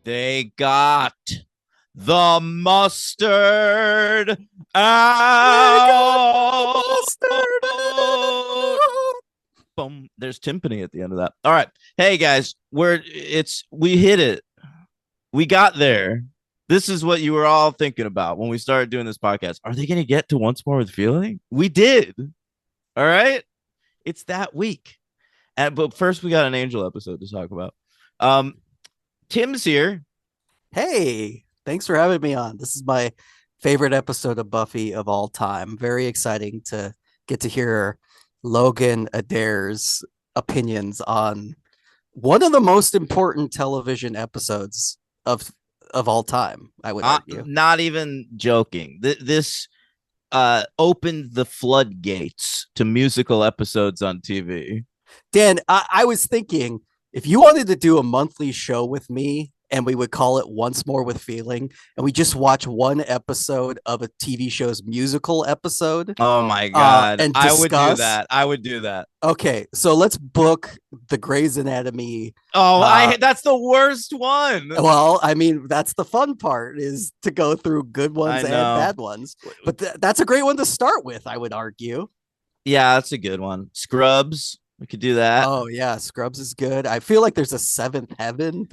They got the mustard out. Mustard out. Boom. There's timpani at the end of that. All right. Hey guys, we hit it. We got there. This is what you were all thinking about when we started doing this podcast. Are they going to get to Once More with Feeling? We did. All right. It's that week. But first, we got an Angel episode to talk about. Tim's here. Hey, thanks for having me on. This is my favorite episode of Buffy of all time. Very exciting to get to hear Logan Adair's opinions on one of the most important television episodes of all time, I would argue. Not even joking. This opened the floodgates to musical episodes on TV. Dan, I was thinking if you wanted to do a monthly show with me and we would call it Once More with Feeling, and we just watch one episode of a TV show's musical episode. Oh my God. And I would do that. I would do that. Okay, so let's book the Grey's Anatomy. That's the worst one. Well, I mean, that's the fun part, is to go through good ones and bad ones. But that's a great one to start with, I would argue. Yeah, that's a good one. Scrubs. We could do that. Oh yeah, Scrubs is good. I feel like there's a Seventh Heaven.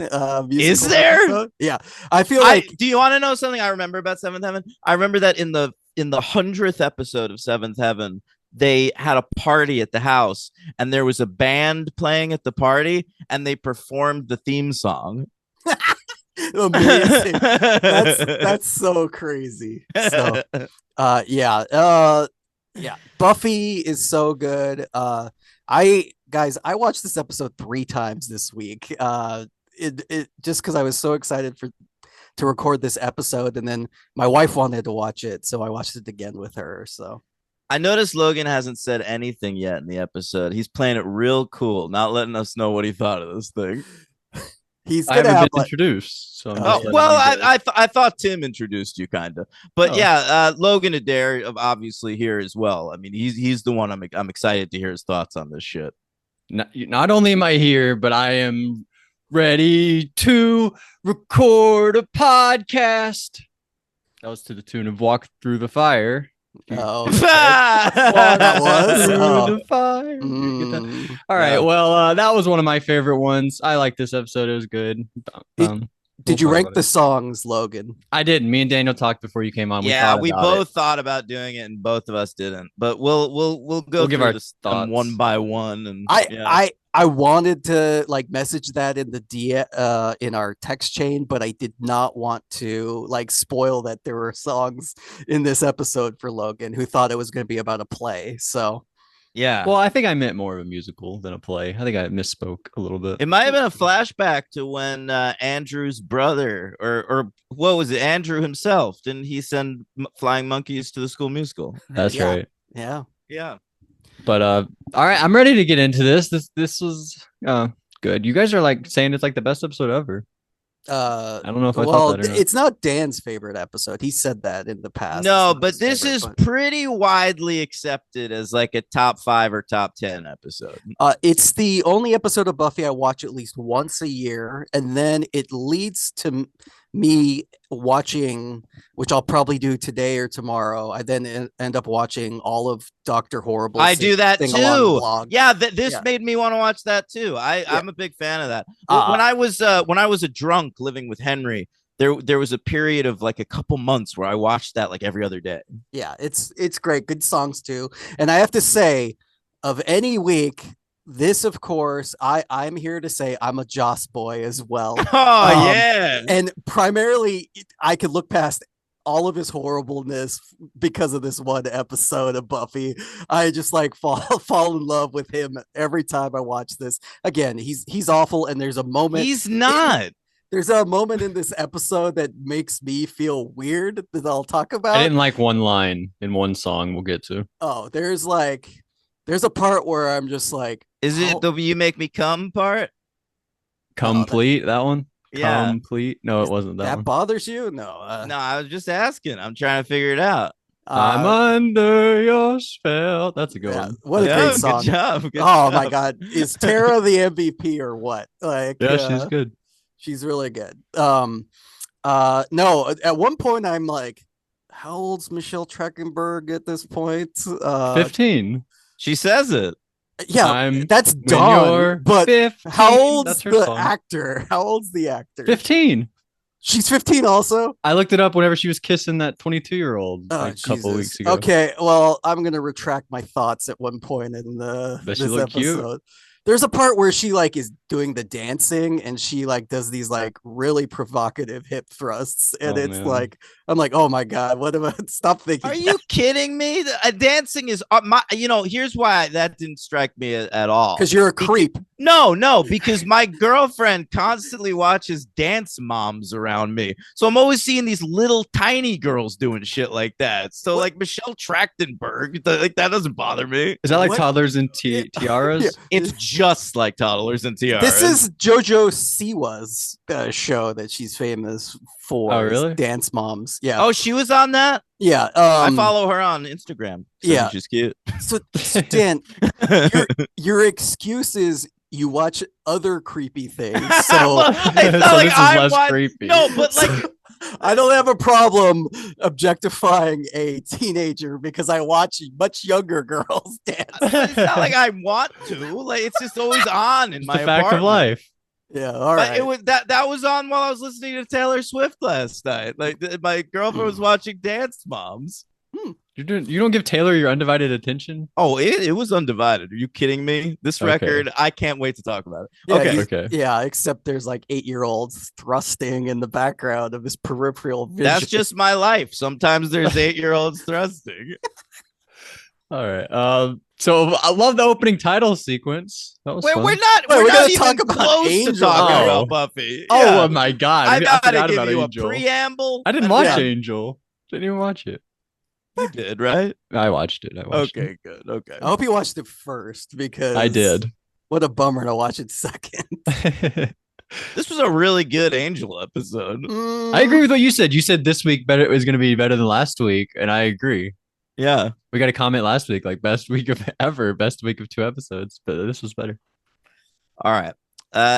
Is there? Episode. Yeah, I feel like. Do you want to know something I remember about Seventh Heaven? I remember that in the 100th episode of Seventh Heaven, they had a party at the house, and there was a band playing at the party, and they performed the theme song. Amazing. That's so crazy. So, yeah. Buffy is so good. I watched this episode 3 times this week. It just because I was so excited to record this episode, and then my wife wanted to watch it, so I watched it again with her. So I noticed Logan hasn't said anything yet in the episode. He's playing it real cool, not letting us know what he thought of this thing. I haven't been introduced. So I thought Tim introduced you, kind of, but Logan Adair obviously here as well. I mean, he's the one I'm excited to hear his thoughts on this shit. Not only am I here, but I am ready to record a podcast. That was to the tune of "Walk Through the Fire." Oh, that was the fire. All right. Well, that was one of my favorite ones. I like this episode. It was good. Did you rank the songs, Logan? I didn't. Me and Daniel talked before you came on. We both thought about doing it, and both of us didn't. But we'll give our thoughts one by one. And I wanted to message that in the in our text chain, but I did not want to spoil that there were songs in this episode for Logan who thought it was going to be about a play. So yeah. Well, I think I meant more of a musical than a play. I think I misspoke a little bit. It might have been a flashback to when Andrew's brother, or what was it, Andrew himself, didn't he send flying monkeys to the school musical? That's right. Yeah. But all right, I'm ready to get into this. This was good. You guys are saying it's the best episode ever. I don't know if I thought that or not. It's not Dan's favorite episode. He said that in the past. No, but this is pretty widely accepted as a top 5 or top 10 episode. It's the only episode of Buffy I watch at least once a year, and then it leads to me watching, which I'll probably do today or tomorrow. I then end up watching all of Dr. Horrible. I do that too. Yeah, this made me want to watch that too. I'm a big fan of that. When I was a drunk living with Henry, there was a period of a couple months where I watched that every other day. Yeah, it's great. Good songs too. And I have to say, of any week, this, of course, I'm here to say I'm a Joss boy as well. Oh, yeah. And primarily, I could look past all of his horribleness because of this one episode of Buffy. I just fall in love with him every time I watch this. Again, he's awful, and there's a moment. He's not. There's a moment in this episode that makes me feel weird that I'll talk about. I didn't like one line in one song we'll get to. Oh, there's a part where I'm just is it the "You Make Me Come" part? Complete, that one? Yeah. Complete? No, it wasn't that one. Bothers you? No. No, I was just asking. I'm trying to figure it out. I'm under your spell. That's a good one. What a great song. Good job. My God. Is Tara the MVP or what? She's good. She's really good. No, at one point I'm like, how old's Michelle Trachtenberg at this point? 15. She says it. Yeah, that's when Dawn. you're But 15. how old's That's her the song. actor? How old's the actor? 15. She's 15 also. I looked it up whenever she was kissing that 22-year-old a couple Jesus. weeks ago. Okay, well, I'm gonna retract my thoughts at one point in Does this she look cute? episode. There's a part where she like is doing the dancing and she like does these like really provocative hip thrusts, and Oh, it's man. like I'm like, oh my god, what am I? Stop thinking. Are you kidding me? Dancing is my. Here's why that didn't strike me at all. Because you're a creep. No, because my girlfriend constantly watches dance moms around me. So I'm always seeing these little tiny girls doing shit like that. So like Michelle Trachtenberg, like that doesn't bother me. Is that like What? toddlers and tiaras? Yeah. It's just like toddlers and tiaras. This is JoJo Siwa's show that she's famous for. Oh, really? Dance Moms. Yeah. Oh, she was on that? Yeah. I follow her on Instagram. So Yeah. she's cute. So Dan, your excuse is you watch other creepy things. So Well, it's not So like this is I less watch- creepy. No, but like I don't have a problem objectifying a teenager because I watch much younger girls dance. it's not like I want to. Like it's just always on in It's my the fact apartment. of life. Yeah, all But right. it was that was on while I was listening to Taylor Swift last night. Like my girlfriend was watching Dance Moms. You don't give Taylor your undivided attention? Oh, it was undivided. Are you kidding me? This Okay. record, I can't wait to talk about it. Yeah, Okay. Okay. Yeah, except there's like 8-year-olds thrusting in the background of his peripheral vision. That's just my life. Sometimes there's 8-year-olds thrusting. All right. So I love the opening title sequence. That was Wait, fun. we're not gonna even talk about close Angel. to talking Oh. about Buffy. Oh Yeah. my god! I I gotta forgot give about you Angel. a preamble. I didn't watch Yeah. Angel. Didn't even watch it. You did, right? I watched it. Okay, good. Okay. I hope you watched it first because I did. What a bummer to watch it second. This was a really good Angel episode. I agree with what you said. You said this week better it was going to be better than last week, and I agree. Yeah. We got a comment last week, like best week of ever, best week of 2 episodes, but this was better. All right.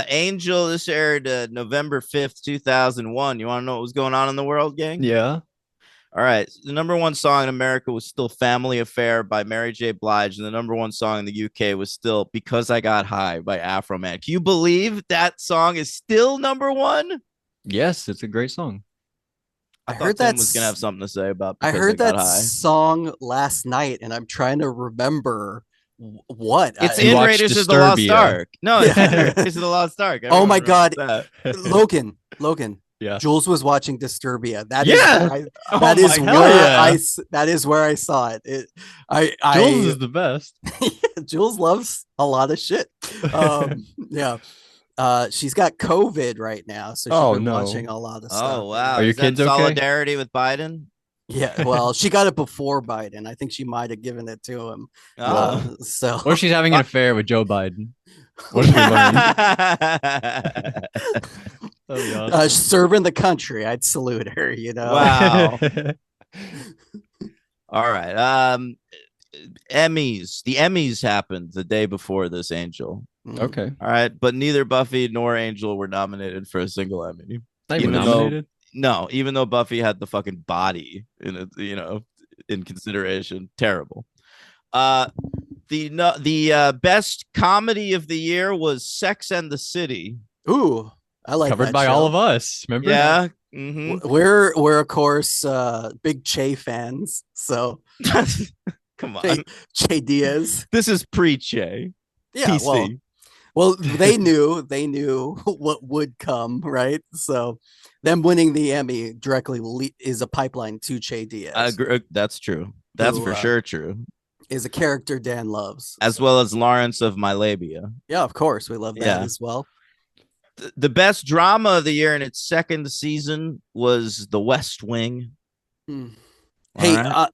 Angel, this aired November 5th, 2001. You want to know what was going on in the world, gang? Yeah. All right. The number one song in America was still Family Affair by Mary J. Blige. And the number one song in the UK was still Because I Got High by Afro Man. Can you believe that song is still number one? Yes, it's a great song. I I thought heard Tim that was going to have something to say about I Because heard Got that High. song last night, and I'm trying to remember what. It's You in watched Raiders of the Lost Disturbia. Ark. No, it's in Yeah. Raiders of the Lost Ark. Oh my Everyone God. remembers that. Logan. Yeah. Jules was watching Disturbia. That Yeah. is where Oh that is my where God. that is where I saw it. Jules is the best. Jules loves a lot of shit. Yeah. She's got COVID right now, so she's Oh, been no. watching a lot of stuff. Oh, wow. Are your Is that kids okay? solidarity with Biden? Yeah, well, she got it before Biden. I think she might have given it to him. Oh. So Or she's having an affair with Joe Biden. What did we learn? That'd be awesome. serving the country, I'd salute her. You know. Wow. All right. Emmys. The Emmys happened the day before this, Angel. Mm. Okay. All right, but neither Buffy nor Angel were nominated for a single Emmy. Not even Even though- nominated. No, even though Buffy had the fucking body in it, in consideration. Terrible. The best comedy of the year was Sex and the City. Ooh, I like Covered that by show. all of us. Remember? Yeah. Mhm. We're of course big Che fans. So Come on. Che Diaz. This is pre-Che. Yeah. PC. Well, they knew what would come, right? So them winning the Emmy directly is a pipeline to Che Diaz. I agree. That's true. That's Who, for sure true. is a character Dan loves. As well as Lawrence of My Labia. Yeah, of course. We love that Yeah. as well. The best drama of the year in its second season was The West Wing. Hmm. All Hey, right.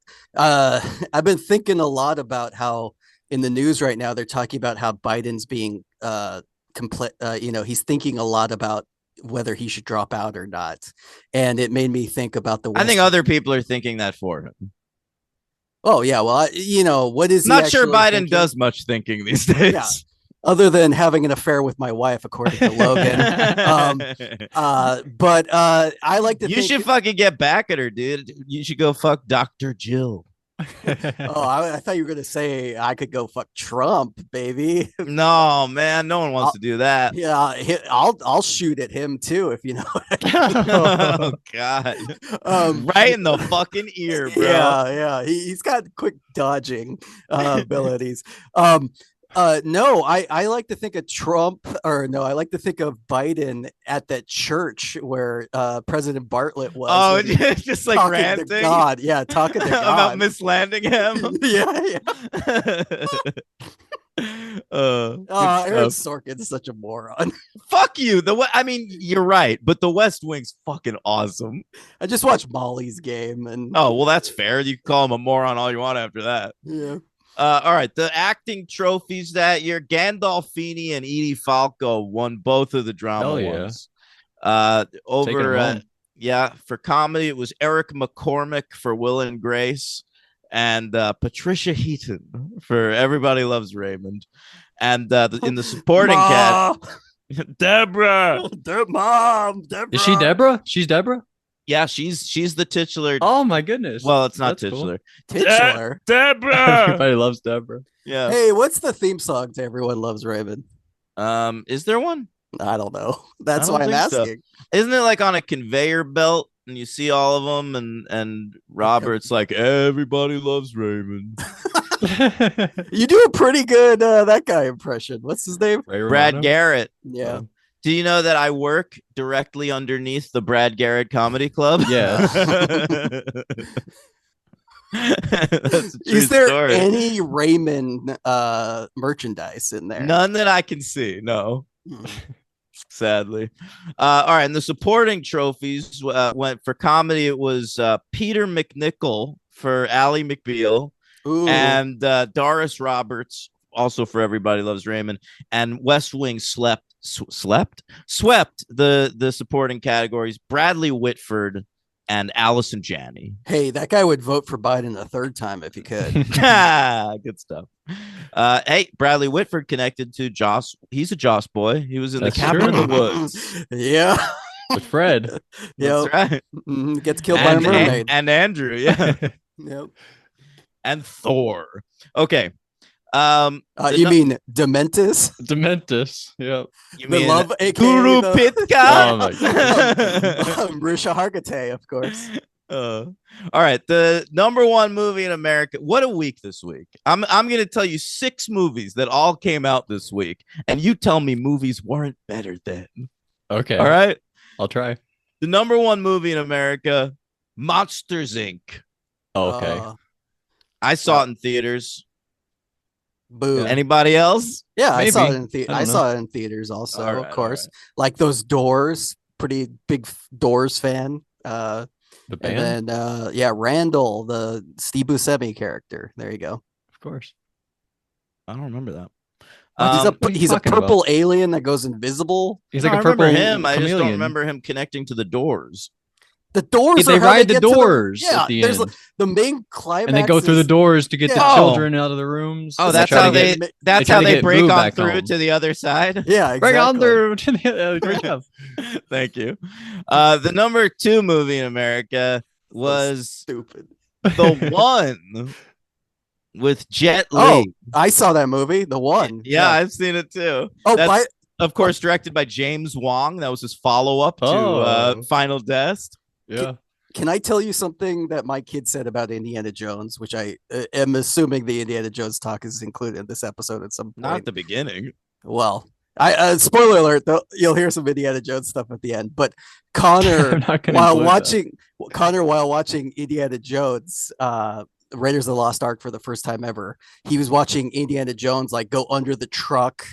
I've been thinking a lot about how in the news right now they're talking about how Biden's being he's thinking a lot about whether he should drop out or not, and it made me think about the. I think West- other people are thinking that for him. Oh yeah, well, what is? he Not sure actually Biden thinking? does much thinking these days. Yeah. other than having an affair with my wife, according to Logan. But I like to You think. should fucking get back at her, dude. You should go fuck Dr. Jill. I thought you were gonna say I could go fuck Trump, baby. No, man, no one wants to do that. Yeah, I'll shoot at him too if you know. Oh God! Right in the fucking ear, bro. Yeah. He's got quick dodging abilities. No, I like to think of Trump, or no, I like to think of Biden at that church where President Bartlett was. Oh, just like talking ranting. to God, yeah, talking to God about mislanding him. yeah. Aaron stuff. Sorkin's such a moron. Fuck you. I mean, you're right, but the West Wing's fucking awesome. I just watched Molly's Game, and Oh well, that's fair. You can call him a moron all you want after that. yeah. All right, the acting trophies that year: Gandolfini and Edie Falco won both of the drama Hell yeah. ones. Taking Over, it home. yeah, for comedy it was Eric McCormick for Will and Grace, and Patricia Heaton for Everybody Loves Raymond, and in the supporting cast, Deborah. Mom, Deborah. Is she Deborah? She's Deborah? Yeah, she's the titular. Oh my goodness. Well, it's not That's cool. titular. Titular. Deborah. Everybody loves Deborah. Yeah. Hey, what's the theme song to Everyone Loves Raymond? Is there one? I don't know. That's I why don't I'm think so. asking. Isn't it like on a conveyor belt and you see all of them and Robert's like Everybody Loves Raymond. You do a pretty good that guy impression. What's his name? Brad Garrett. Yeah. Do you know that I work directly underneath the Brad Garrett Comedy Club? Yes. That's a true Is there story. any Raymond merchandise in there? None that I can see. No. Mm. Sadly. All right. And the supporting trophies went for comedy. It was Peter McNichol for Ally McBeal. Ooh. And Doris Roberts, also for Everybody Loves Raymond, and West Wing swept the supporting categories. Bradley Whitford and Allison Janney. Hey, that guy would vote for Biden a third time if he could. Good stuff. Hey, Bradley Whitford connected to Joss. He's a Joss boy. He was in That's the cabin true. in the woods. Yeah. With Fred. Yep. That's right. Gets killed by a mermaid. And Andrew, yeah. Yep. And Thor. Okay. You mean Dementis? Dementis. Yep. You The mean love, aka Guru the- Pitka? Oh my God. Risha Hargitay, of course. All right, the number one movie in America. What a week this week. I'm going to tell you 6 movies that all came out this week, and you tell me movies weren't better then. Okay. All right. I'll try. The number one movie in America, Monsters Inc. Oh, okay. I saw it in theaters. Boo. Anybody else? Yeah, I saw it Maybe. in I don't know. saw it in theaters also, All right, of course. all Like those Doors, pretty big Doors fan. The band? And then Randall, the Steve Buscemi character. There you go. Of course. I don't remember that. what are you He's a talking purple alien that goes invisible. He's No, like I a purple remember him. I just don't chameleon. remember him connecting to the doors. The doors They are how ride the get to doors yeah, at the there's end. the main climax. And they go through the is- doors to get the Yeah. children out of the rooms. Oh, And that's try how to get- they. That's try how to they get break Boo on back through home. to the other side. Yeah, exactly. Bring on through to the great job. Thank you. The number 2 movie in America was Stupid. The One with Jet Li. Oh, I saw that movie, the one. Yeah, I've seen it too. Oh, That's, of course, directed by James Wong. That was his follow-up to Oh. Final Desk. Yeah. Can I tell you something that my kid said about Indiana Jones, which I am assuming the Indiana Jones talk is included in this episode at some point? Not at the beginning. Well, I spoiler alert, though, you'll hear some Indiana Jones stuff at the end. But Connor, I'm not gonna while include watching Indiana Jones, Raiders of the Lost Ark for the first time ever, he was watching Indiana Jones like go under the truck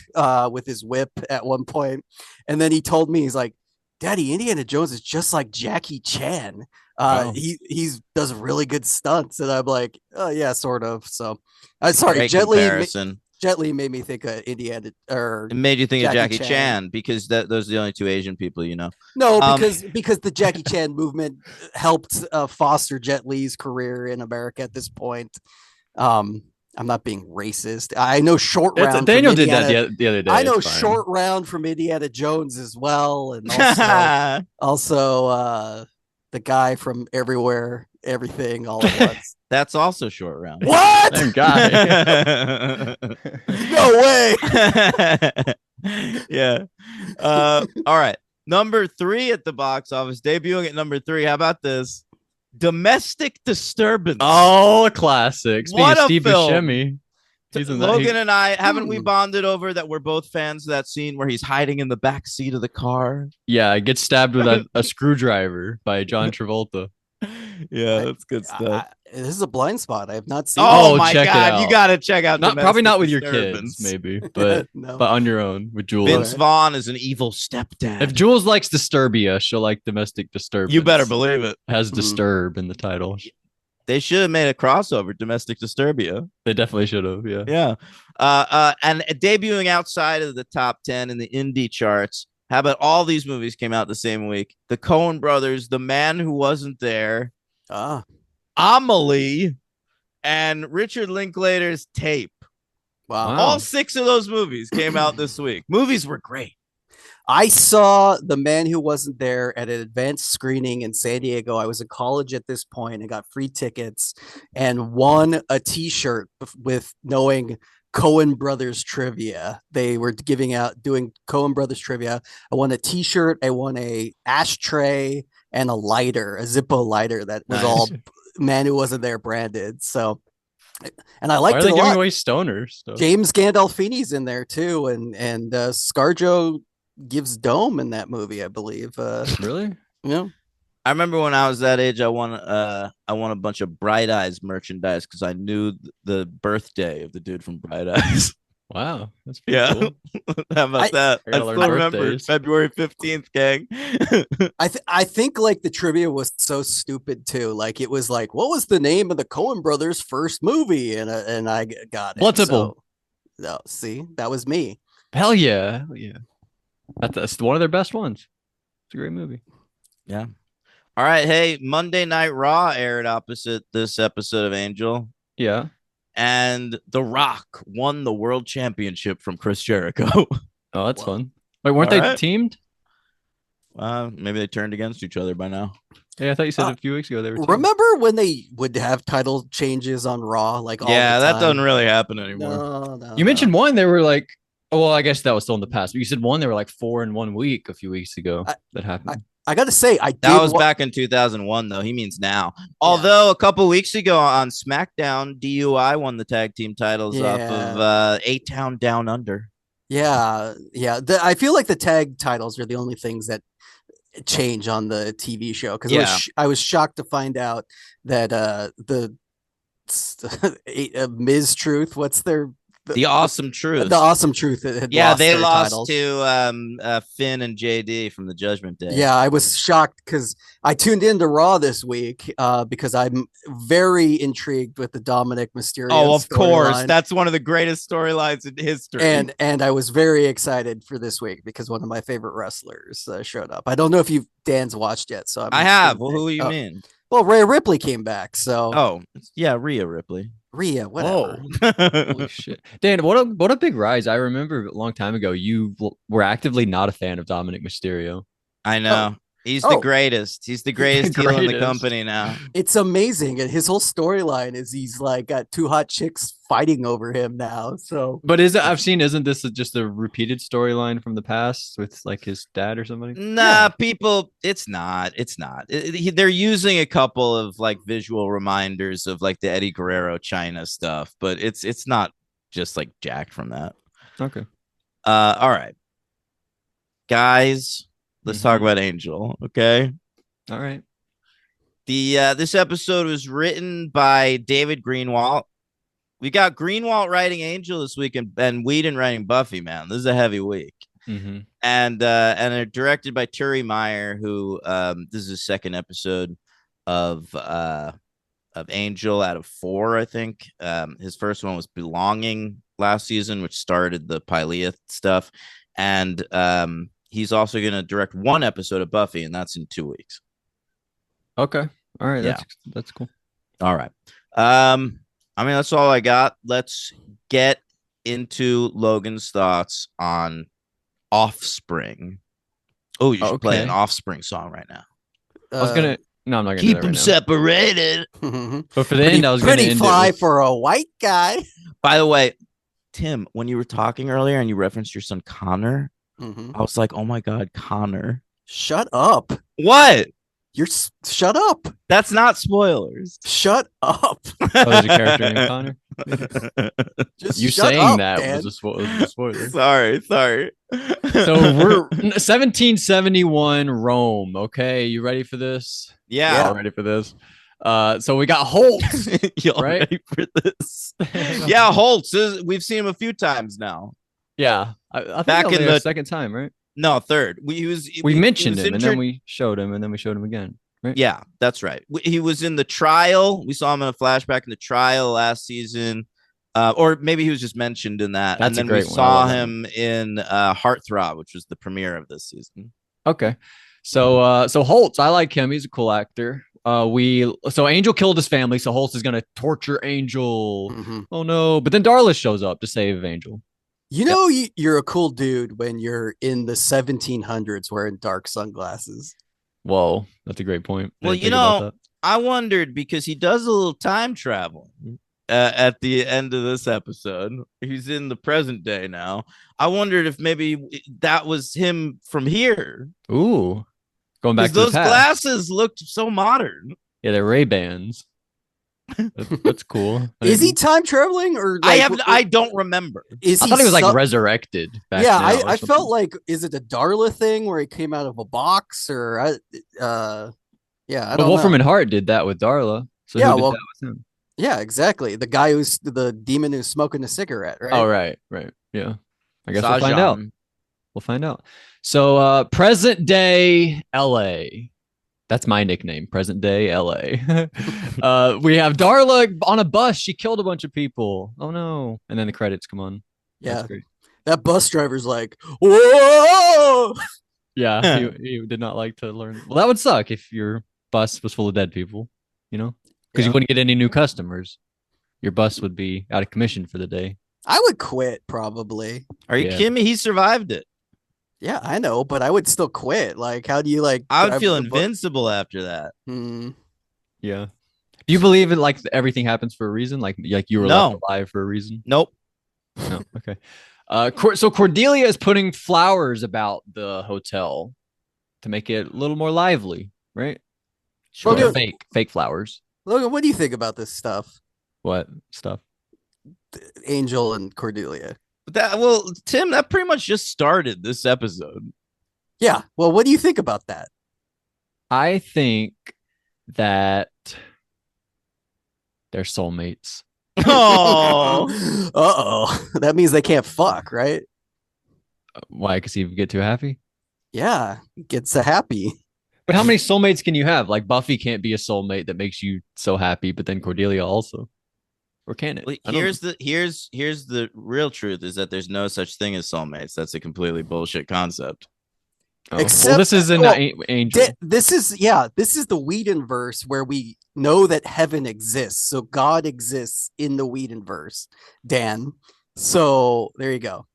with his whip at one point, and then he told me, he's like, "Daddy, Indiana Jones is just like Jackie Chan. Wow. He's does really good stunts," and I'm like, "Oh yeah, sort of." So, sorry, Great Jet Li comparison. made me think of Indiana or It made you think Jackie of Jackie Chan. Chan because those are the only 2 Asian people you know. no, Um, because the Jackie Chan movement helped foster Jet Li's career in America at this point. I'm not being racist. I know Short Round. Daniel from did that Indiana. the other day. I know It's fine. Short Round from Indiana Jones as well, and also the guy from Everywhere, Everything, All at Once. That's also Short Round. What? Same guy. No way. Yeah. All right. Number 3 at the box office, debuting at number 3. How about this? Domestic Disturbance. Oh, a classic. Speaking What of a Steve film. Buscemi, Logan and I, haven't we bonded over that we're both fans of that scene where he's hiding in the back seat of the car? Yeah, gets stabbed with a screwdriver by John Travolta. Yeah, that's good stuff. This is a blind spot. I have not seen. Oh Oh, my check it God, out. you got to check out. Probably not with your Disturbance. kids, maybe, but No. but on your own with Jules. Vince Vaughn is an evil stepdad. If Jules likes Disturbia, she'll like Domestic Disturbance. You better believe it. Has Disturb in the title. They should have made a crossover, Domestic Disturbia. They definitely should have. Yeah. Yeah. And debuting outside of the top 10 in the indie charts. How about all these movies came out the same week? The Coen Brothers, The Man Who Wasn't There, Amelie, and Richard Linklater's Tape. Wow. All 6 of those movies came out this week. Movies were great. I saw The Man Who Wasn't There at an advanced screening in San Diego. I was in college at this point and got free tickets and won a t-shirt with knowing Coen Brothers trivia. They were doing Coen Brothers trivia. I won a t-shirt. I won a ashtray and a lighter, a Zippo lighter that was all Man Who Wasn't There branded. So, and I liked it a lot. Why are they giving away stoners stuff? James Gandolfini's in there too. And ScarJo gives Dome in that movie, I believe. Really? Yeah. I remember when I was that age, I won a bunch of Bright Eyes merchandise because I knew the birthday of the dude from Bright Eyes. Wow, that's pretty cool. How about that? I gotta learn still remember birthdays. February 15th, gang. I think like the trivia was so stupid too. Like it was like, what was the name of the Coen Brothers' first movie? And I got it. Blood Simple. No, see, that was me. Hell yeah. Hell yeah. That's one of their best ones. It's a great movie. Yeah. All right. Hey, Monday Night Raw aired opposite this episode of Angel. Yeah. And The Rock won the world championship from Chris Jericho. Oh, that's fun. Wait, weren't they teamed? Maybe they turned against each other by now. Yeah, I thought you said a few weeks ago they were teamed. Remember when they would have title changes on Raw? Like all the time? That doesn't really happen anymore. No, You mentioned one, they were like, well, I guess that was still in the past. But you said one, they were like 4 in 1 week a few weeks ago. That happened. I got to say, that was back in 2001, though. He means now. Although a couple weeks ago on SmackDown, DUI won the tag team titles off of A-Town Down Under. Yeah. I feel like the tag titles are the only things that change on the TV show because I was shocked to find out that the Ms. Truth, what's their The Awesome Truth. The Awesome Truth. They lost titles to Finn and JD from the Judgment Day. Yeah, I was shocked because I tuned into Raw this week because I'm very intrigued with the Dominic Mysterio. Oh, of course. That's one of the greatest storylines in history. And I was very excited for this week because one of my favorite wrestlers showed up. I don't know if Dan's watched yet. So I have. Well, who do you mean? Well, Rhea Ripley came back. So Rhea Ripley. Rhea, whatever. Holy shit, Dan! What a big rise! I remember a long time ago you were actively not a fan of Dominic Mysterio. I know. He's the greatest. He's the greatest heel in the company now. It's amazing, and his whole storyline is he's like got 2 hot chicks fighting over him now. So, but isn't this just a repeated storyline from the past with like his dad or somebody? Nah, people, it's not. They're using a couple of like visual reminders of like the Eddie Guerrero China stuff, but it's not just like jacked from that. Okay. All right, guys. Let's talk about Angel, okay? All right. This episode was written by David Greenwalt. We got Greenwalt writing Angel this week and Whedon writing Buffy, man. This is a heavy week. Mm-hmm. And they're directed by Turi Meyer, who this is his second episode of Angel out of 4, I think. His first one was Belonging last season, which started the Pylea stuff. And he's also going to direct 1 episode of Buffy, and that's in 2 weeks. Okay. All right. That's cool. All right. I mean, that's all I got. Let's get into Logan's thoughts on Offspring. Oh, you should play an Okay. Offspring song right now. I was gonna. No, I'm not gonna do Keep that them right now. separated. But for the end, I was gonna pretty end fly it with, for a white guy. By the way, Tim, when you were talking earlier and you referenced your son Connor, I was like, oh my God, Connor. Shut up. What? Shut up. That's not spoilers. Shut up. oh, there's a character named Connor. Just You shut saying up, that Dan. was a spoiler. Sorry. So we're 1771 Rome. Okay, you ready for this? Yeah. Y'all ready for this? So we got Holt. Y'all Right? ready for this? Yeah, Holtz. We've seen him a few times now. Yeah, I think Back that was in our the- second time, right? No, third. We mentioned him, and then intro- we showed him, and then we showed him again. Right? Yeah, that's right. He was in the trial. We saw him in a flashback in the trial last season. Or maybe he was just mentioned in that. That's a and then we great one. I saw love that him in Heartthrob, which was the premiere of this season. Okay. So Holtz, I like him. He's a cool actor. So Angel killed his family, so Holtz is gonna torture Angel. Mhm. Oh no! But then Darla shows up to save Angel. You know, you're a cool dude when you're in the 1700s wearing dark sunglasses. Whoa, that's a great point. I Well, didn't you think about know, that. I wondered because he does a little time travel at the end of this episode. He's in the present day now. I wondered if maybe that was him from here. Ooh, going back Because to the those past. glasses looked so modern. Yeah, they're Ray-Bans. That's cool. Is he time traveling or I don't remember. Is I thought he was like sub- resurrected. Back yeah, now or I something. felt like, is it a Darla thing where he came out of a box or I But don't Wolfram know. and Hart did that with Darla. So Yeah, who did well- that with him? Yeah, exactly. The guy who's the demon who's smoking a cigarette, right? Oh, right. Yeah. I guess we'll find Sajan. out. We'll find out. So present day LA. That's my nickname, present day LA. We have Darla on a bus. She killed a bunch of people. Oh no. And then the credits come on. Yeah. That's great. That bus driver's like, whoa! Yeah, he did not like to learn. Well, that would suck if your bus was full of dead people, because Yeah. you wouldn't get any new customers. Your bus would be out of commission for the day. I would quit probably. Are you Yeah. kidding me? He survived it. Yeah, I know, but I would still quit. Like, how do you like? I would drive feel the bu- invincible after that. Hmm. Yeah. Do you believe in like everything happens for a reason? Like you were No. left alive for a reason? Nope. No. Okay. So Cordelia is putting flowers about the hotel to make it a little more lively, right? Sure. Or fake flowers. Logan, what do you think about this stuff? What stuff? Angel and Cordelia. Tim, that pretty much just started this episode. Yeah. Well, what do you think about that? I think that they're soulmates. Oh, Uh-oh. That means they can't fuck, right? Why? Because you get too happy. Yeah. Gets so happy. But how many soulmates can you have? Like Buffy can't be a soulmate that makes you so happy, but then Cordelia also. Or can it? I don't here's the real truth is that there's no such thing as soulmates. That's a completely bullshit concept. know. Well, Except- this is an well, angel. This is the Whedonverse where we know that heaven exists. So God exists in the Whedonverse, Dan. So there you go.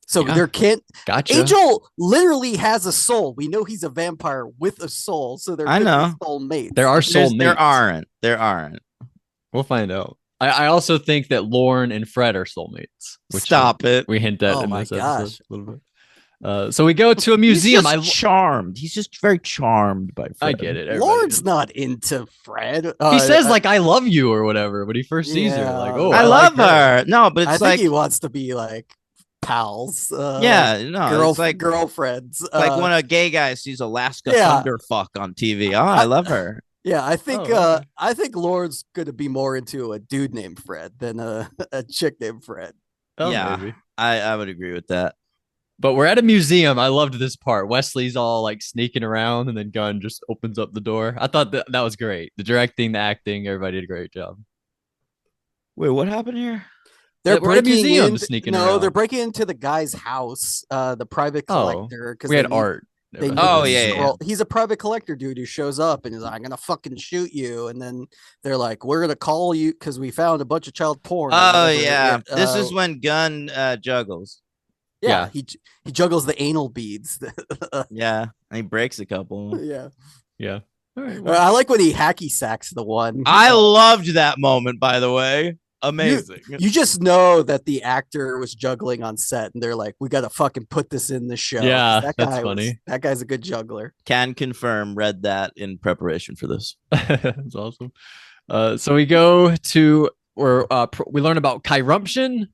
So Yeah. there can't Gotcha. Angel literally has a soul. We know he's a vampire with a soul. So there I could know. be soulmates. There are soulmates. There aren't. We'll find out. I also think that Lauren and Fred are soulmates. Which Stop it. we hint at Oh in my this gosh. episode a little bit. So we go to a museum. He's just charmed. He's just very charmed by Fred. I get it. everybody Lauren's is. not into Fred. He says like "I love you" or whatever when he first sees her. Yeah. Like, oh, I like love her. No, but I it's think like he wants to be like pals. yeah, no, it's like girlfriends. like when a gay guy sees Alaska yeah. Thunderfuck on TV. Oh, I love her. Yeah, I think Oh, okay. I think Lauren's gonna be more into a dude named Fred than a chick named Fred. Oh, Yeah. maybe. I would agree with that. But we're at a museum. I loved this part. Wesley's all like sneaking around, and then Gunn just opens up the door. I thought that was great. The directing, the acting, everybody did a great job. Wait, what happened here? They're we're at a breaking museum into, sneaking no, around. they're breaking into the guy's house, the private Oh, collector. 'cause We they had need- art. They Never meet Oh, heard of yeah, him. yeah. He's a private collector dude who shows up and is like, I'm gonna fucking shoot you. And then they're like, we're gonna call you because we found a bunch of child porn. Or Oh, whatever. yeah. This is when Gunn juggles. Yeah, he juggles the anal beads. Yeah. And he breaks a couple. Yeah. Yeah. All right. Well, I like when he hacky sacks the one. I loved that moment, by the way. Amazing. You just know that the actor was juggling on set, and they're like, "We got to fucking put this in the show." Yeah, that that's guy funny. That guy's a good juggler. Can confirm, read that in preparation for this. that's awesome. So we go to where we learn about chiruption.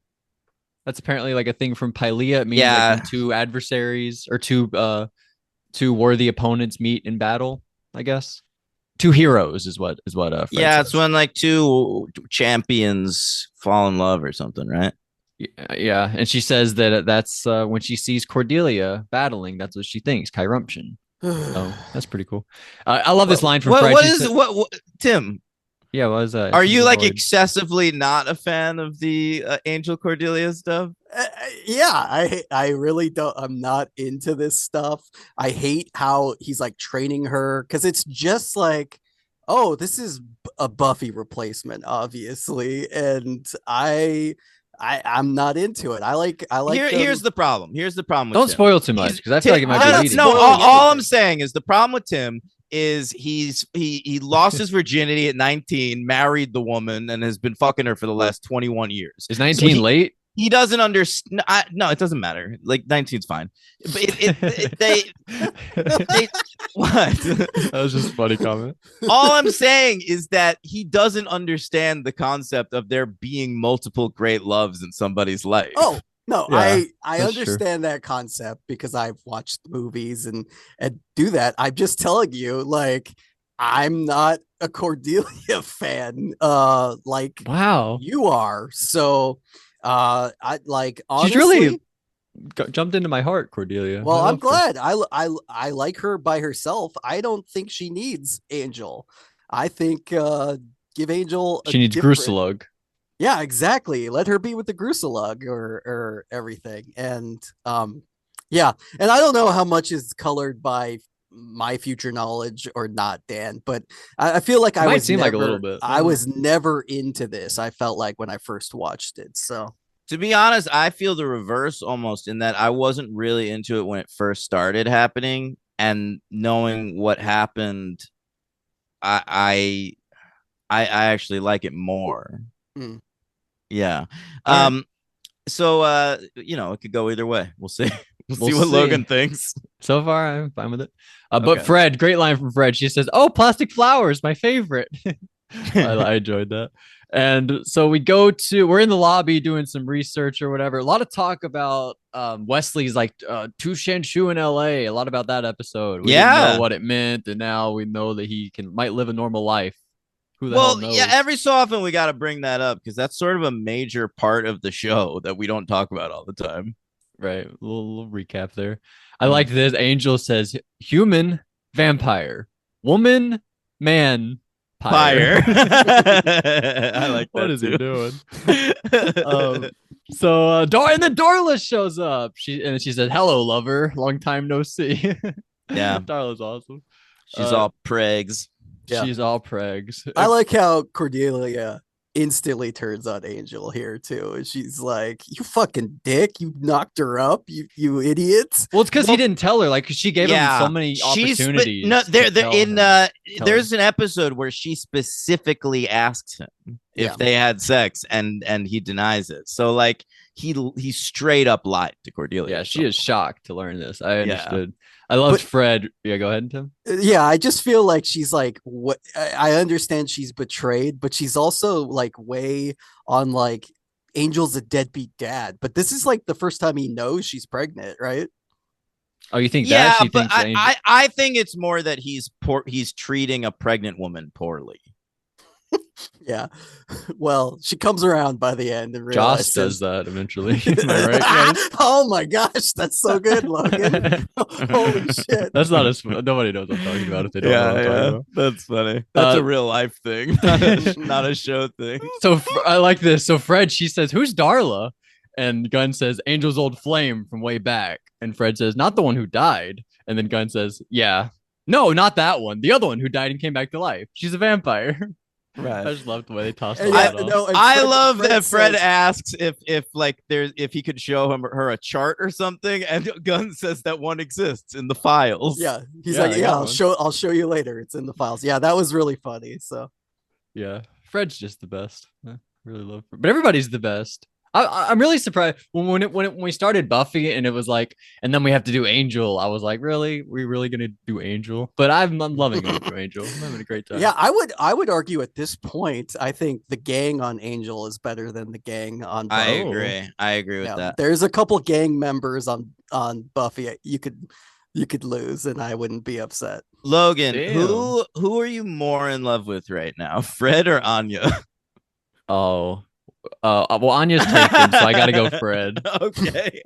That's apparently like a thing from Pylea. It means Yeah. like when two adversaries or two worthy opponents meet in battle, I guess. Two heroes is what Fred Yeah, says. it's when like two champions fall in love or something, right? Yeah, and she says that that's when she sees Cordelia battling, that's what she thinks, chiruption. So that's pretty cool. I love this line from Fred. What She is said- what Tim? Yeah, what is that? Are you like Lord. excessively not a fan of the Angel Cordelia stuff? Yeah, I really don't. I'm not into this stuff. I hate how he's like training her because it's just like, oh, this is a Buffy replacement, obviously, and I'm not into it. I like. Here's the problem. Here's the problem. With Don't Tim. spoil too much because I feel like it might be leading. No, spoiling all I'm anything. saying is the problem with Tim is he lost his virginity at 19, married the woman, and has been fucking her for the last 21 years. Is 19 late? He doesn't understand. No, it doesn't matter. Like 19's fine. But they what? That was just a funny comment. All I'm saying is that he doesn't understand the concept of there being multiple great loves in somebody's life. Oh no, Yeah, I that's understand that concept because I've watched movies and do that. I'm just telling you, like, I'm not a Cordelia fan, like Wow. you are. So, I like honestly. She's really jumped into my heart, Cordelia. Well, I I'm love her. glad. I like her by herself. I don't think she needs Angel. I think give Angel. She needs Gruselug. Yeah, exactly. Let her be with the Gruselug or everything. And yeah, and I don't know how much is colored by my future knowledge or not, Dan, but I feel like I might was seem like a never- little bit. I was never into this. I felt like when I first watched it. So To be honest, I feel the reverse almost in that I wasn't really into it when it first started happening, and knowing what happened, I actually like it more. Hmm. Yeah. All right. So it could go either way. We'll see. We'll see We'll what see. Logan thinks. So far, I'm fine with it. But Okay. Fred, great line from Fred. She says, "Oh, plastic flowers, my favorite." I enjoyed that. And so we're in the lobby doing some research or whatever. A lot of talk about Wesley's like Tu Shanshu in LA. A lot about that episode. We didn't Yeah. know what it meant, and now we know that he might live a normal life. Who the hell Well, knows? yeah, every so often we got to bring that up because that's sort of a major part of the show that we don't talk about all the time. Right. A little recap there. I like this. Angel says human, vampire, woman, man, Fire. pyre. I like that. What is too. he doing? And then Darla shows up. She said, "Hello, lover. Long time no see." Yeah. Darla's awesome. She's all pregs. Yeah. She's all pregs. I like how Cordelia instantly turns on Angel here too. And she's like, "You fucking dick! You knocked her up, you idiots!" Well, it's because he didn't tell her. Like, 'cause she gave him so many She's opportunities. no, to tell him. there's an episode where she specifically asks him if Yeah. they had sex, and he denies it. So like he straight up lied to Cordelia. Yeah, she is shocked to learn this. I Yeah. understood. I loved But- Fred. Yeah, go ahead, Tim. Yeah, I just feel like she's like, what? I understand she's betrayed, but she's also like way on like Angel's a deadbeat dad. But this is like the first time he knows she's pregnant, right? Oh, you think Yeah, that? She but thinks Angel- I think it's more that he's treating a pregnant woman poorly. Yeah. Well, she comes around by the end and Joss realizes. does that eventually. Am I right, guys? Oh my gosh, that's so good, Logan. Holy shit. That's not as nobody knows what I'm talking about if they don't know what I'm talking about. That's funny. That's Uh, a real life thing, not a show thing. So I like this. So Fred, she says, "Who's Darla?" And Gunn says, Angel's old flame from way back. And Fred says, not the one who died. And then Gunn says, yeah. No, not that one. The other one who died and came back to life. She's a vampire. Right. I just loved the way they tossed And that yeah, off. no, and I love that Fred says- asks if he could show her a chart or something, and Gunn says that one exists in the files. Yeah, he's Yeah, like, I yeah, got one. I'll show you later. It's in the files. Yeah, that was really funny. So Yeah, Fred's just the best. I really love Fred. But everybody's the best. I'm really surprised when we started Buffy and it was like, and then we have to do Angel. I was like, really? We really gonna do Angel? But I'm loving going through Angel. I'm having a great time. yeah, I would argue at this point, I think the gang on Angel is better than the gang on I Buffy. agree with that. There's a couple gang members on Buffy you could lose and I wouldn't be upset. Logan, Damn. who are you more in love with right now, Fred or Anya? Oh. Well, Anya's taken, so I gotta go Fred. Okay.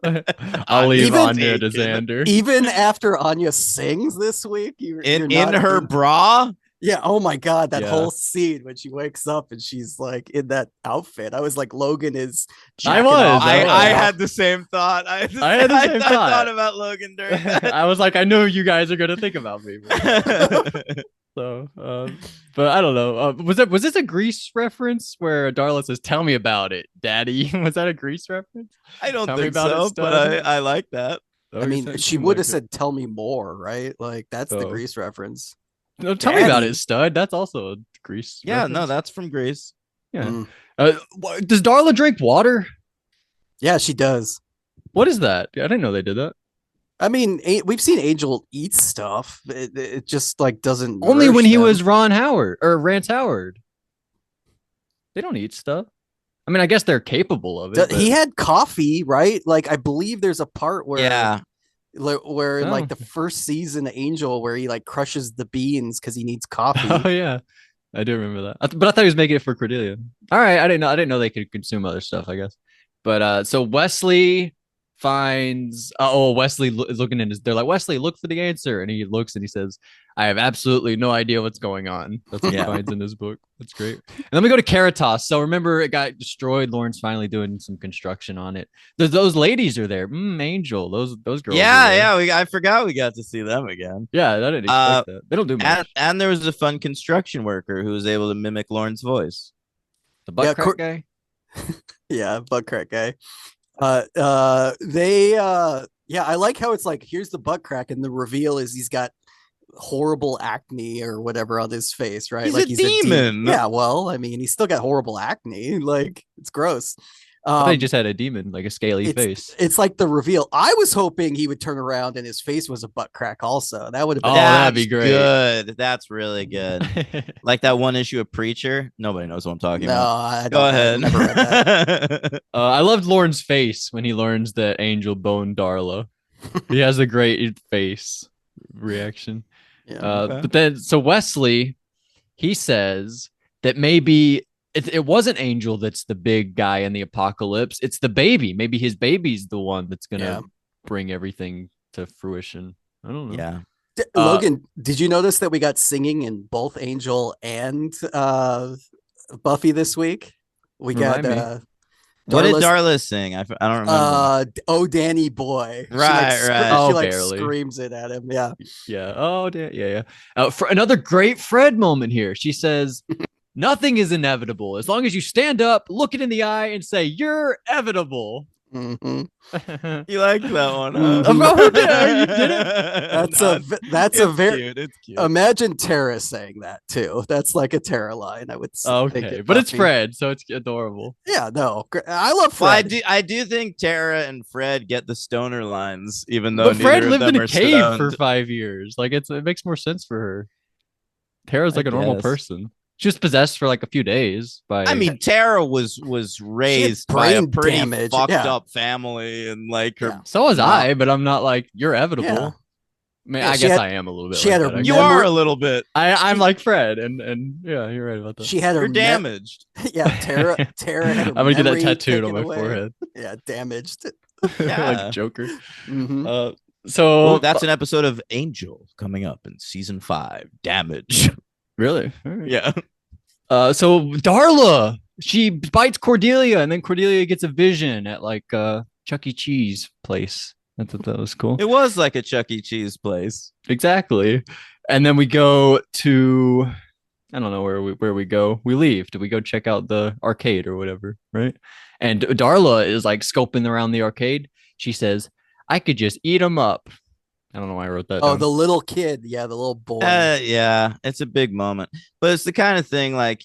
I'll leave Even Anya to taken. Xander. Even after Anya sings this week, you're In not her bra? Yeah, oh my god, that Yeah. whole scene when she wakes up and she's like in that outfit. I was like, Logan is I jacking was, off I right was. I now. had the same thought. I had the same thought. thought about Logan during that. I was like, I know you guys are gonna think about me. So, but I don't know. Was this a Grease reference where Darla says, "Tell me about it, Daddy"? Was that a Grease reference? I don't Tell me think about so, it, but stud. I like that. Oh, I you mean, said she something would have like said "Tell me more," right? Like that's the Oh. Grease reference. it. No, tell me about Daddy. it, stud. That's also a Grease. Yeah, no, reference. that's from Greece. yeah. Mm. Does Darla drink water? Yeah, she does. What is that? I didn't know they did that. I mean, we've seen Angel eat stuff. It just like doesn't. Only when nourish he them. was Ron Howard or Rance Howard. They don't eat stuff. I mean, I guess they're capable of it. He had coffee, right? Like I believe there's a part where Yeah. where in like Oh. the first season of Angel where he like crushes the beans because he needs coffee. Oh yeah, I do remember that. But I thought he was making it for Cordelia. All right, I didn't know they could consume other stuff. I guess. But so Wesley finds. Wesley is looking in his. They're like, Wesley, look for the answer, and he looks and he says, "I have absolutely no idea what's going on." That's what he Yeah. finds in his book. That's great. And then we go to Caritas. So remember, it got destroyed. Lauren's finally doing some construction on it. Those ladies are there. Angel. Those girls. are there. Yeah, I forgot we got to see them again. Yeah, I didn't expect that. They don't do much. And there was a fun construction worker who was able to mimic Lauren's voice. The butt Yeah, crack guy. Yeah, butt crack guy. Yeah, I like how it's like here's the butt crack, and the reveal is he's got horrible acne or whatever on his face, right? He's like a demon. Yeah, well, I mean, he's still got horrible acne. Like it's gross. I thought he just had a demon, like a scaly face. It's like the reveal. I was hoping he would turn around and his face was a butt crack. Also, that would have been. Oh, That's that'd be great. Good. That's really good. Like that one issue of Preacher. Nobody knows what I'm talking No, about. I Go don't. ahead. I've never read that. I loved Lauren's face when he learns that Angel boned Darla. He has a great face reaction. Yeah. Okay. But then, so Wesley, he says that maybe it wasn't Angel that's the big guy in the apocalypse. It's the baby. Maybe his baby's the one that's gonna Yeah. bring everything to fruition. I don't know. Yeah. Logan, did you notice that we got singing in both Angel and Buffy this week? We got Remind me. What did Darla's- Darla sing? I don't remember. Oh Danny boy. Right. Oh, She like barely. screams it at him. Yeah. Yeah. Oh, yeah. For another great Fred moment here. She says, "Nothing is inevitable as long as you stand up, look it in the eye, and say you're evitable." Mhm. You like that one, huh? Mhm. Yeah, you did it. That's a very cute. It's cute. imagine Tara saying that too. That's like a Tara line. I would think Okay, it but it's Buffy. Fred, so it's adorable. Yeah, no, I love Well, Fred. I do think Tara and Fred get the stoner lines, even though But Fred neither of lived them in a are cave stoned. for 5 years. Like it makes more sense for her. Tara's I like a normal guess. person. She was possessed for like a few days by. I mean, Tara was raised by a brain pretty damage, fucked yeah. up family, and like her. Yeah. so was No. I, but I'm not like you're evitable. Yeah. I mean, Yeah, I she guess had- I am a little bit. she like had that, her I You guess. are a little bit. I'm like Fred, and yeah, you're right about that. She had her You're damaged. Yeah, Tara had her I'm gonna get that memory tattooed on taken my away. forehead, Yeah, damaged. Yeah. like Joker. Mhm. So Oh, that's an episode of Angel coming up in season 5. Damage. really. All right. Yeah. So Darla she bites Cordelia, and then Cordelia gets a vision at like Chuck E. Cheese place. I thought that was cool. It was like a Chuck E. Cheese place. Exactly. And then we go to, I don't know where we go. We leave. Do we go check out the arcade or whatever, right? And Darla is like scoping around the arcade. She says, "I could just eat them up." I don't know why I wrote that. Oh, down. the little kid. Yeah, the little boy. Yeah, it's a big moment. But it's the kind of thing like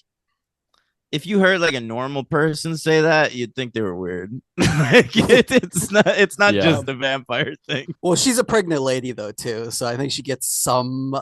if you heard like a normal person say that, you'd think they were weird. Like it's not just a vampire thing. Well, she's a pregnant lady though too, so I think she gets some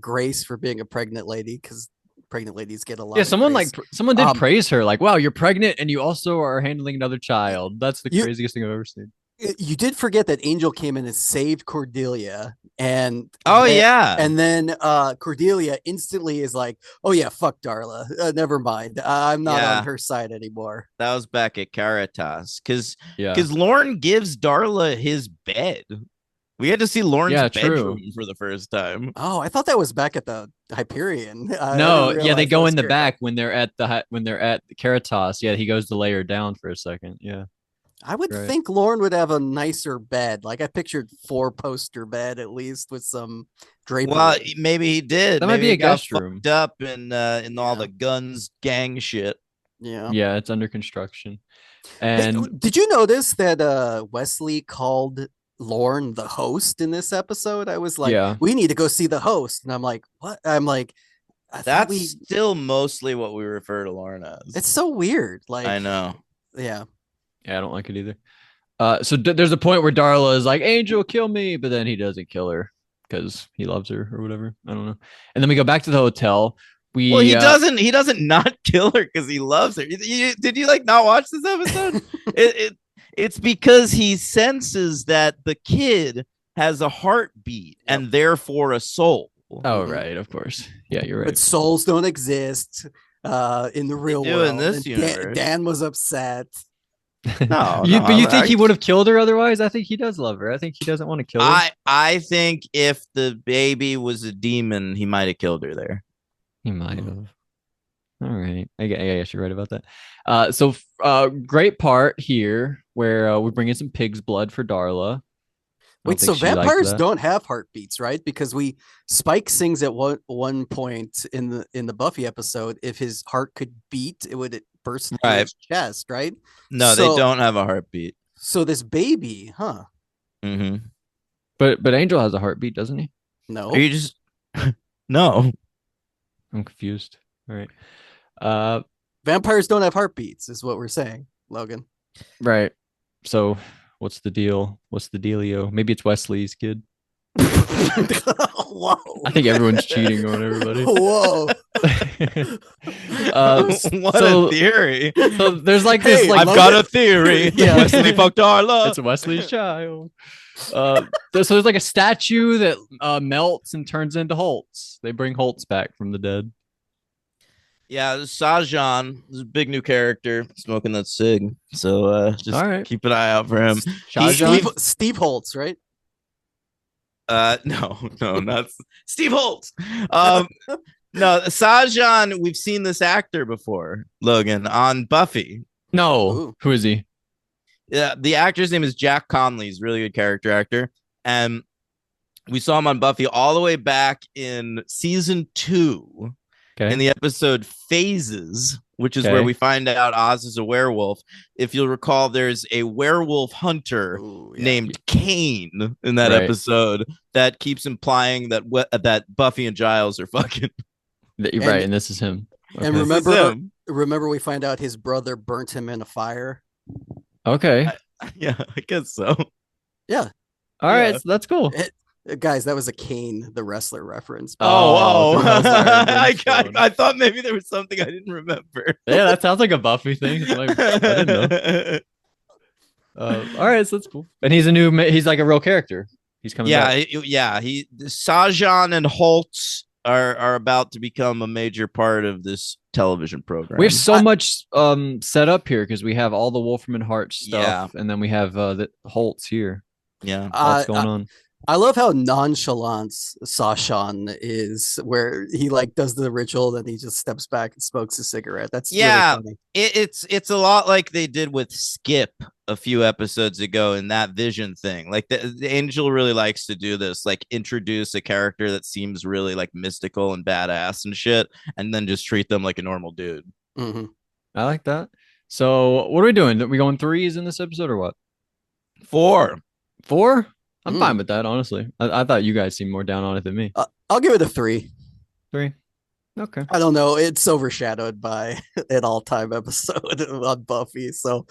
grace for being a pregnant lady because pregnant ladies get a lot. Yeah, of someone grace. someone did praise her, like, "Wow, you're pregnant and you also are handling another child." That's the craziest thing I've ever seen. You did forget that Angel came in and saved Cordelia, and and then Cordelia instantly is like, "Oh yeah, fuck Darla, never mind, I'm not on her side anymore." That was back at Caritas because Lorne gives Darla his bed. We had to see Lorne's bedroom for the first time. Oh, I thought that was back at the Hyperion. No, they go in the back when they're at the Caritas. Yeah, he goes to lay her down for a second. Yeah. I would think Lorne would have a nicer bed. Like I pictured 4-poster bed at least with some drapery. Well, maybe he did. That might be a guest room. Fucked up in all the guns gang shit. Yeah, it's under construction. And did you notice that Wesley called Lorne the host in this episode? I was like, we need to go see the host, and I'm like, what? I'm like, that's still mostly what we refer to Lorne as. It's so weird. Like I know. Yeah. Yeah, I don't like it either. So there's a point where Darla is like, "Angel, kill me," but then he doesn't kill her because he loves her or whatever. I don't know. And then we go back to the hotel. He doesn't not kill her because he loves her. Did you like not watch this episode? It's because he senses that the kid has a heartbeat and therefore a soul. Oh, right, of course. Yeah, you're right. But souls don't exist in the real world. In this universe. Dan was upset. No, but you think he would have killed her otherwise? I think he does love her. I think he doesn't want to kill her. I think if the baby was a demon, he might have killed her there. He might have. All right. I guess you're right about that. So great part here where we bring in some pig's blood for Darla. Wait, so vampires don't have heartbeats, right? Because Spike sings at one point in the Buffy episode, if his heart could beat, it would burst in his chest, right? No, they don't have a heartbeat. So this baby, huh? Mm-hmm. But Angel has a heartbeat, doesn't he? No. Are you just no? I'm confused. All right. Vampires don't have heartbeats, is what we're saying, Logan. Right. So what's the deal? What's the dealio? Maybe it's Wesley's kid. Whoa. I think everyone's cheating on everybody. Whoa. What a theory. So there's like this like I've got a theory. Yeah. Wesley fucked Darla. It's Wesley's child. So there's like a statue that melts and turns into Holtz. They bring Holtz back from the dead. Yeah, Sajan is a big new character smoking that cig. So just keep an eye out for him. Steve Holtz, right? No, not Steve Holtz. No, Sajan, we've seen this actor before, Logan, on Buffy. No. Ooh. Who is he? Yeah, the actor's name is Jack Conley. He's a really good character actor. And we saw him on Buffy all the way back in season 2. Okay. In the episode Phases, which is where we find out Oz is a werewolf. If you'll recall, there's a werewolf hunter named Kane in that episode that keeps implying that that Buffy and Giles are fucking. Right, and this is him. Okay. And remember we find out his brother burnt him in a fire. Okay. I guess so. Yeah. All right, so that's cool. Guys, that was a Kane the wrestler reference. I thought maybe there was something I didn't remember. Yeah, that sounds like a Buffy thing. I didn't know. All right, so that's cool. And he's like a real character. He's coming back. Sajan and Holtz are about to become a major part of this television program. We have so much set up here because we have all the Wolfram and Hart stuff, and then we have the Holtz here. Yeah, what's going on? I love how nonchalant Sashan is, where he like does the ritual, then he just steps back and smokes a cigarette. That's really Yeah, funny. it's a lot like they did with Skip a few episodes ago in that Vision thing. Like the Angel really likes to do this, like introduce a character that seems really like mystical and badass and shit, and then just treat them like a normal dude. Hmm. I like that. So what are we doing? Are we going threes in this episode or what? 4. Four? I'm Mm. fine with that, honestly. I thought you guys seemed more down on it than me. I'll give it a 3. Three. Okay. I don't know. It's overshadowed by an all-time episode on Buffy. So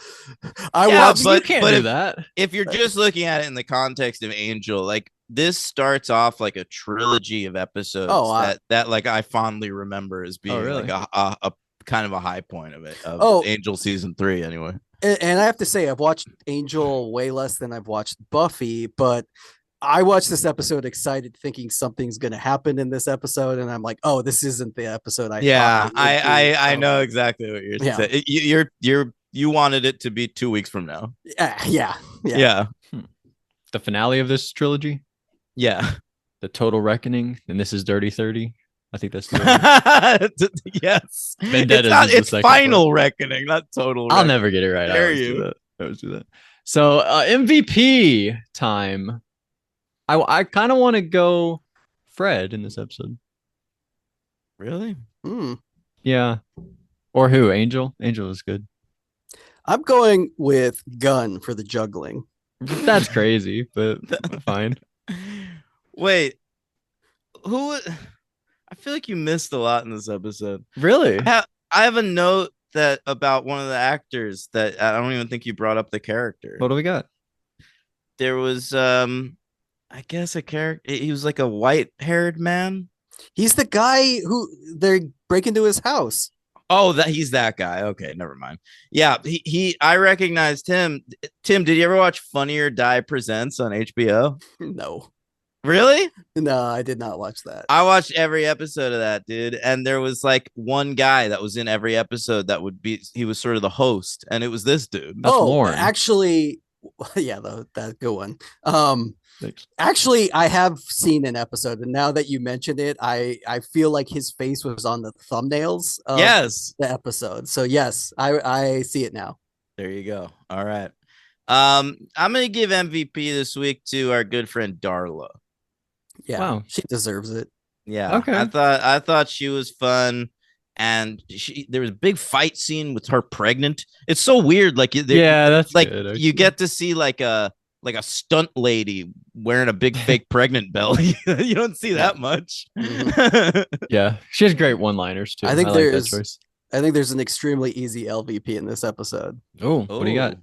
I Yeah, watched. You can't but do if- that. If you're just looking at it in the context of Angel, like this starts off like a trilogy of episodes that like I fondly remember as being really? like a kind of a high point of it of Oh. Angel season 3 anyway. And I have to say, I've watched Angel way less than I've watched Buffy, but I watched this episode excited, thinking something's going to happen in this episode, and I'm like, oh, this isn't the episode I Yeah, thought it would be. I So, know exactly what you're Yeah. saying. You wanted it to be 2 weeks from now. Yeah. Yeah. The finale of this trilogy, Yeah. the total reckoning, and this is Dirty 30. I think that's the Yes. Vendettas It's, is the it's second final reckoning, not total I'll reckoning. never get it right. Dare I always you. do that. I always do that. So MVP time. I kind of want to go Fred in this episode. Really? Mm. Yeah. Or who? Angel? Angel is good. I'm going with Gun for the juggling. That's crazy, but fine. Wait. Who I feel like you missed a lot in this episode. Really? I have a note that about one of the actors that I don't even think you brought up the character. What do we got? There was I guess a character, he was like a white-haired man. He's the guy who they break into his house. Oh, he's that guy. Okay, never mind. Yeah, he I recognized him. Tim, did you ever watch Funny or Die Presents on HBO? No, Really? no, I did not watch that. I watched every episode of that, dude. And there was like one guy that was in every episode that would be, he was sort of the host, and it was this dude. That's Lauren. Actually, yeah, that good one. Thanks. Actually, I have seen an episode, and now that you mentioned it, I feel like his face was on the thumbnails of Yes. the episode. So yes, I see it now. There you go. All right. I'm gonna give MVP this week to our good friend Darla. Yeah, Wow. she deserves it. Yeah. Okay. I thought she was fun. And there was a big fight scene with her pregnant. It's so weird. Like, Yeah, that's like good, you actually. get to see like a stunt lady wearing a big fake pregnant belly. You don't see that much. Yeah, she has great one-liners too. I think like that there's- choice. I think there's an extremely easy LVP in this episode. Oh, what do you got?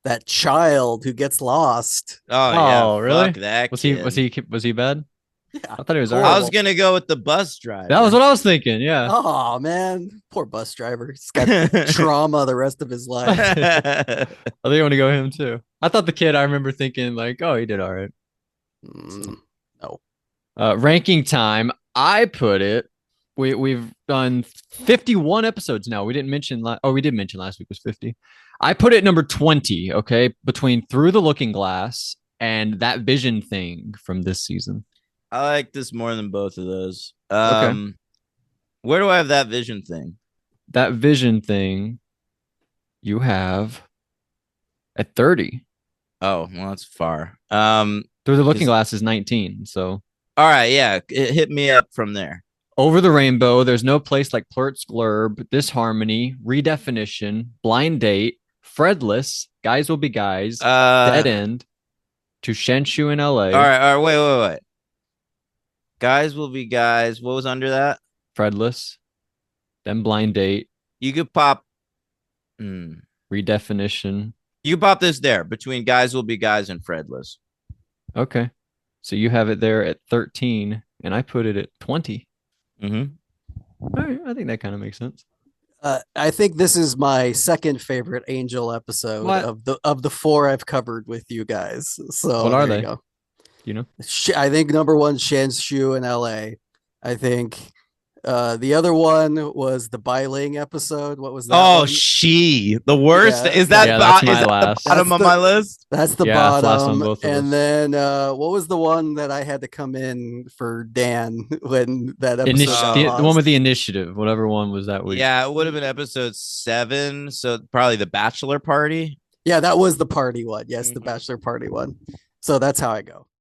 That child who gets lost. Oh yeah, Oh, really? Fuck that Was kid. he bad? Yeah. I thought he was Horrible. alright. I was gonna go with the bus driver. That was what I was thinking. Yeah. Oh man, poor bus driver. He's got trauma the rest of his life. I think I want to go him too. I thought the kid. I remember thinking like, oh, he did all right. Mm, Ranking time. I put it. We've done 51 episodes now. We didn't mention. We did mention last week was 50. I put it number 20. Okay, between Through the Looking Glass and That Vision thing from this season. I like this more than both of those. Okay. Where do I have That Vision thing? That Vision thing. You have at 30. Oh, well, that's far. Through the Looking Is- Glass is 19. So All right, yeah, it hit me up from there. Over the Rainbow, There's No Place Like Plurt's Glurb, Disharmony, Redefinition, Blind Date, Fredless, Guys Will Be Guys, Dead End, To Shenshu in LA, All right, wait. Guys Will Be Guys. What was under that? Fredless, then Blind Date, You could pop. Redefinition. You could pop this there between Guys Will Be Guys and Fredless. Okay. So you have it there at 13, and I put it at 20. Mm-hmm. All right, I think that kind of makes sense. I think this is my second favorite Angel episode What? of the 4 I've covered with you guys. So What are there you they? go. You know? I think number 1, Shanshu in LA. I think The other one was the Biling episode. What was that? Oh, one? the worst. Yeah, Is that yeah, that's my is that last. the bottom of my list? That's the Yeah, it's last on bottom. both of And us. then what was the one that I had to come in for Dan when that episode got The one lost? with the initiative, whatever one was that week. Yeah, it would have been episode 7. So probably the bachelor party. Yeah, that was the party one. Yes, the Mhm. bachelor party one. So that's how I go.